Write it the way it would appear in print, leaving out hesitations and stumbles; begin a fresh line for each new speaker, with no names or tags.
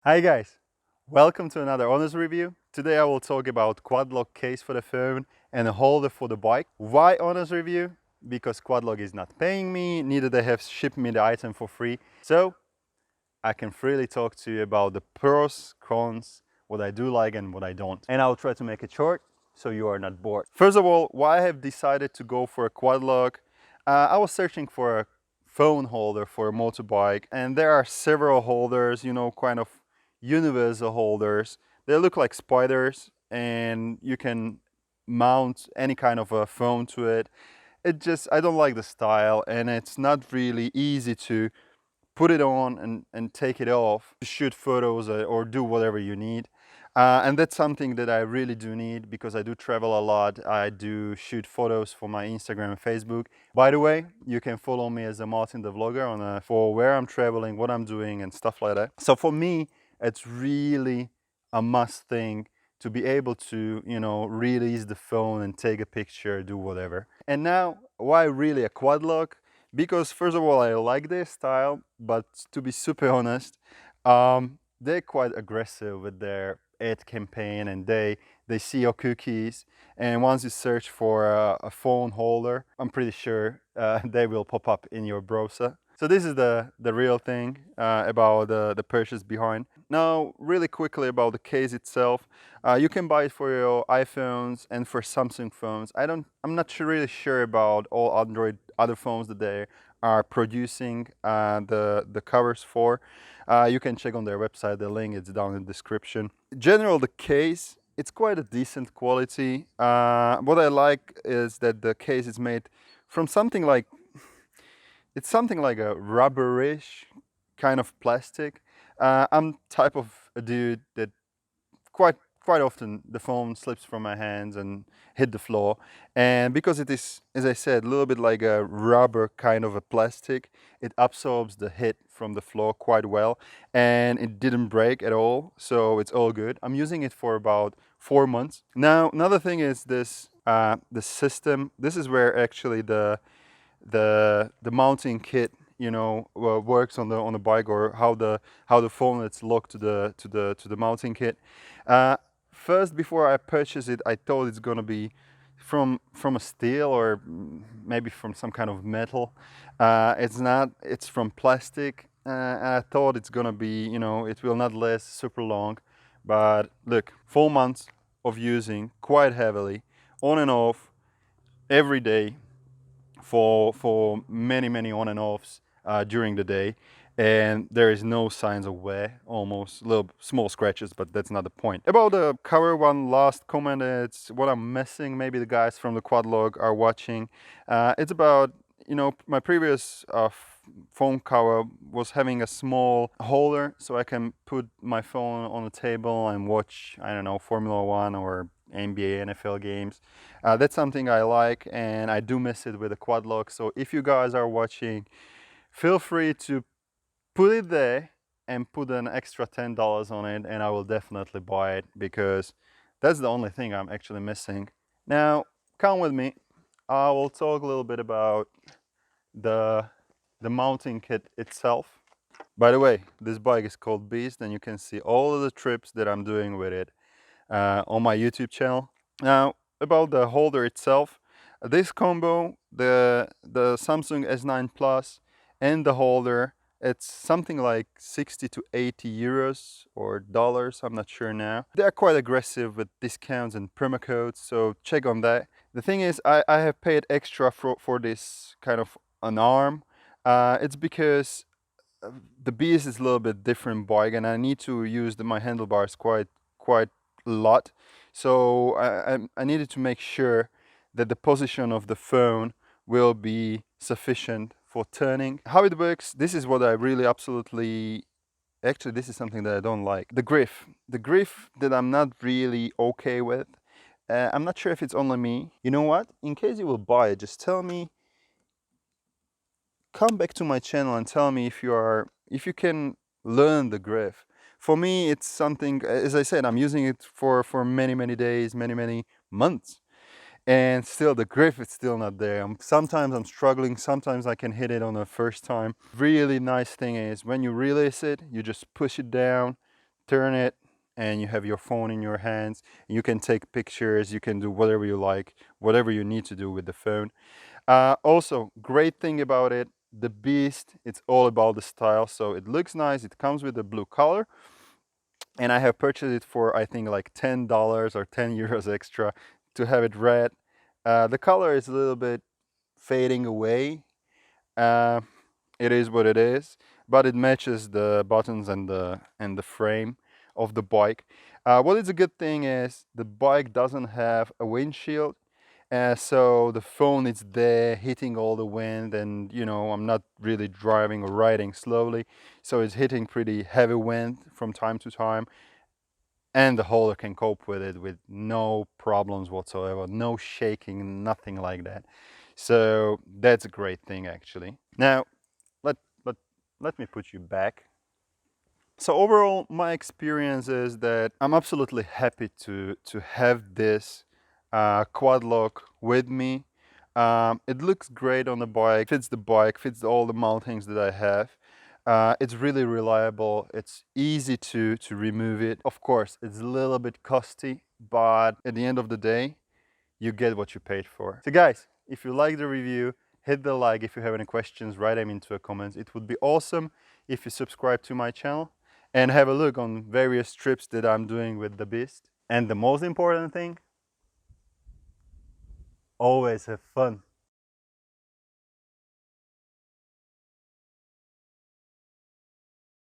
Hi guys, welcome to another Honest review. Today I will talk about quad lock case for the phone and a holder for the bike. Why Honest review? Because quad lock is not paying me, neither they have shipped me the item for free. So I can freely talk to you about the pros, cons, what I do like and what I don't. And I'll try to make it short so you are not bored. First of all, why I have decided to go for a quad lock. I was searching for a phone holder for a motorbike and there are several holders, you know, kind of universal holders. They look like spiders and you can mount any kind of a phone to it. I don't like the style and it's not really easy to put it on and take it off to shoot photos or do whatever you need. And that's something that I really do need because I do travel a lot. I do shoot photos for my Instagram and Facebook. By the way, you can follow me as a MartinTheVlogger for where I'm traveling, what I'm doing and stuff like that. So for me, it's really a must thing to be able to, you know, release the phone and take a picture, do whatever. And now, why really a quad lock? Because first of all, I like their style, but to be super honest, they're quite aggressive with their ad campaign and they see your cookies. And once you search for a phone holder, I'm pretty sure they will pop up in your browser. So this is the real thing about the purchase behind. Now, really quickly about the case itself. You can buy it for your iPhones and for Samsung phones. I'm not really sure about all Android other phones that they are producing the covers for. You can check on their website, the link is down in the description. In general, the case, it's quite a decent quality. What I like is that the case is made from it's something like a rubberish kind of plastic. I'm type of a dude that quite often the phone slips from my hands and hit the floor, and because it is, as I said, a little bit like a rubber kind of a plastic, it absorbs the hit from the floor quite well and it didn't break at all, so it's all good. I'm using it for about 4 months now. Another thing is this the system. This is where actually the mounting kit, you know, works on the bike, or how the phone is locked to the mounting kit. First, before I purchased it, I thought it's gonna be from a steel or maybe from some kind of metal. It's not. It's from plastic, and I thought it's gonna be, you know, it will not last super long. But look, 4 months of using quite heavily, on and off, every day, for many on and offs during the day, and there is no signs of wear, almost little small scratches, but that's not the point. About the cover, one last comment, it's what I'm missing. Maybe the guys from the quad log are watching. It's about, you know, my previous phone cover was having a small holder so I can put my phone on the table and watch, I don't know, Formula One or NBA, NFL games. That's something I like and I do miss it with a quad lock. So if you guys are watching, feel free to put it there and put an extra $10 on it and I will definitely buy it, because that's the only thing I'm actually missing. Now, come with me. I will talk a little bit about the mounting kit itself. By the way, this bike is called Beast and you can see all of the trips that I'm doing with it on my YouTube channel. Now, about the holder itself, this combo, the Samsung S9 Plus and the holder, it's something like 60 to 80 euros or dollars, I'm not sure now. They're quite aggressive with discounts and promo codes, so check on that. The thing is, I have paid extra for this kind of an arm. It's because the Beast is a little bit different bike and I need to use my handlebars quite a lot. So I needed to make sure that the position of the phone will be sufficient for turning. How it works, this is what I really absolutely, actually this is something that I don't like. The grip that I'm not really okay with. I'm not sure if it's only me. You know what? In case you will buy it, just tell me, come back to my channel and tell me if you can learn the grip. For me, it's something, as I said, I'm using it for many days, many months, and still the grip is still not there. Sometimes I'm struggling, sometimes I can hit it on the first time. Really nice thing is when you release it, you just push it down turn it and you have your phone in your hands. You can take pictures, you can do whatever you like, whatever you need to do with the phone. Also, great thing about it, TheBeast, it's all about the style. So it looks nice, it comes with a blue color. And I have purchased it for, I think, like $10 or 10 euros extra to have it red. The color is a little bit fading away. It is what it is, but it matches the buttons and the frame of the bike. What is a good thing is the bike doesn't have a windshield, so the phone is there hitting all the wind, and you know, I'm not really driving or riding slowly, so it's hitting pretty heavy wind from time to time, and the holder can cope with it with no problems whatsoever, no shaking, nothing like that. So that's a great thing actually. Now let let me put you back. So overall, my experience is that I'm absolutely happy to have this quad lock with me. It looks great on the bike, fits the bike, fits all the mountings that I have. It's really reliable, it's easy to remove it. Of course, it's a little bit costly, but at the end of the day, you get what you paid for. So guys, if you like the review, hit the like. If you have any questions, write them into the comments. It would be awesome if you subscribe to my channel and have a look on various trips that I'm doing with TheBeast. And the most important thing, always have fun.